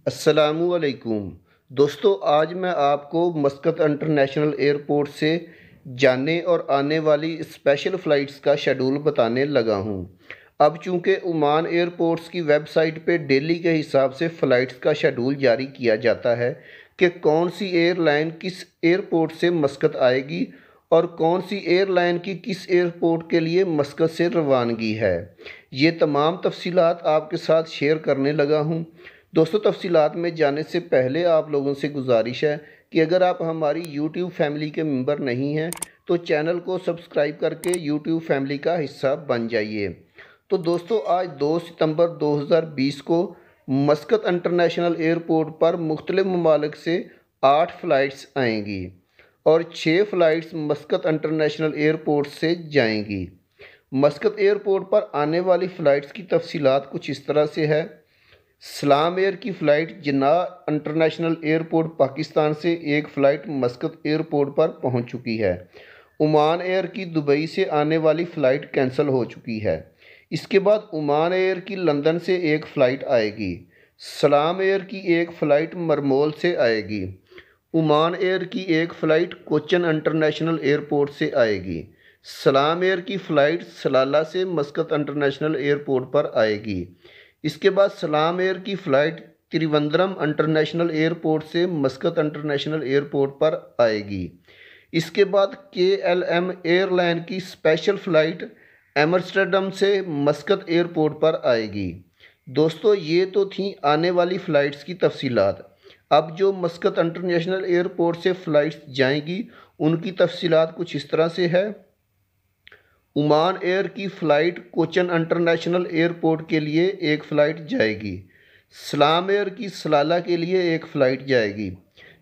अस्सलामुअलैकुम दोस्तों, आज मैं आपको मस्कत इंटरनेशनल एयरपोर्ट से जाने और आने वाली स्पेशल फ़्लाइट्स का शेड्यूल बताने लगा हूं। अब चूंकि ओमान एयरपोर्ट्स की वेबसाइट पे डेली के हिसाब से फ़्लाइट्स का शेड्यूल जारी किया जाता है कि कौन सी एयरलाइन किस एयरपोर्ट से मस्कत आएगी और कौन सी एयरलाइन की किस एयरपोर्ट के लिए मस्कत से रवानगी है। ये तमाम तफसीलात आपके साथ शेयर करने लगा हूँ। दोस्तों, तफसीलात में जाने से पहले आप लोगों से गुजारिश है कि अगर आप हमारी YouTube फैमिली के मेंबर नहीं हैं तो चैनल को सब्सक्राइब करके YouTube फैमिली का हिस्सा बन जाइए। तो दोस्तों, आज 2 सितंबर 2020 को मस्कत इंटरनेशनल एयरपोर्ट पर मुख्तलिफ ममालिक से 8 फ़्लाइट्स आएंगी और 6 फ़्लाइट्स मस्कत इंटरनेशनल एयरपोर्ट से जाएंगी। मस्कत एयरपोर्ट पर आने वाली फ़्लाइट्स की तफसीलात कुछ इस तरह से है। सलाम एयर की flight Jinnah international airport Pakistan से एक फ़्लाइट मस्कत एयरपोर्ट पर पहुंच चुकी है। ओमान एयर की दुबई से आने वाली फ़्लाइट कैंसिल हो चुकी है। इसके बाद ओमान एयर की लंदन से एक फ़्लाइट आएगी। सलाम एयर की एक फ़्लाइट मरमोल से आएगी। ओमान एयर की एक फ़्लाइट कोचन इंटरनेशनल एयरपोर्ट से आएगी। सलाम एयर की फ़्लाइट सलाला से मस्कत इंटरनेशनल एयरपोर्ट पर आएगी। इसके बाद सलाम एयर की फ़्लाइट त्रिवेंद्रम इंटरनेशनल एयरपोर्ट से मस्कत इंटरनेशनल एयरपोर्ट पर आएगी। इसके बाद KLM एयरलाइन की स्पेशल फ़्लाइट एम्स्टर्डम से मस्कत एयरपोर्ट पर आएगी। दोस्तों, ये तो थी आने वाली फ़्लाइट्स की तफसीलात। अब जो मस्कत इंटरनेशनल एयरपोर्ट से फ़्लाइट्स जाएंगी उनकी तफसीलात कुछ इस तरह से है। ओमान एयर की फ़्लाइट कोचन इंटरनेशनल एयरपोर्ट के लिए एक फ़्लाइट जाएगी। सलाम एयर की सलाला के लिए एक फ़्लाइट जाएगी।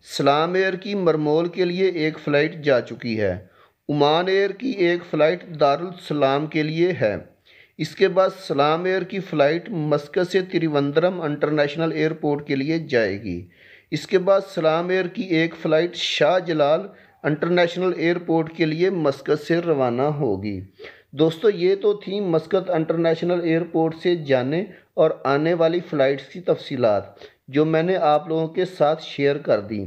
सलाम एयर की मरमोल के लिए एक फ़्लाइट जा चुकी है। ओमान एयर की एक फ़्लाइट दारुल सलाम के लिए है। इसके बाद सलाम एयर की फ़्लाइट मस्कत से त्रिवेंद्रम इंटरनेशनल एयरपोर्ट के लिए जाएगी। इसके बाद सलाम एयर की एक flight Shah Jalal international airport के लिए मस्कत से रवाना होगी। दोस्तों, ये तो थी मस्कत इंटरनेशनल एयरपोर्ट से जाने और आने वाली फ़्लाइट्स की तफसीलात जो मैंने आप लोगों के साथ शेयर कर दी।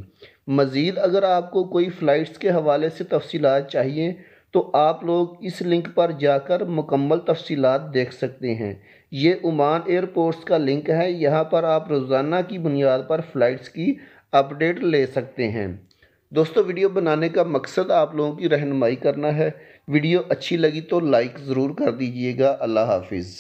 मज़ीद अगर आपको कोई फ़्लाइट्स के हवाले से तफसीलात चाहिए तो आप लोग इस लिंक पर जाकर मुकम्मल तफसीलात देख सकते हैं। ये ओमान एयरपोर्ट्स का लिंक है। यहाँ पर आप रोज़ाना की बुनियाद पर फ़्लाइट्स की अपडेट ले सकते हैं। दोस्तों, वीडियो बनाने का मकसद आप लोगों की रहनुमाई करना है। वीडियो अच्छी लगी तो लाइक ज़रूर कर दीजिएगा। अल्लाह हाफिज़।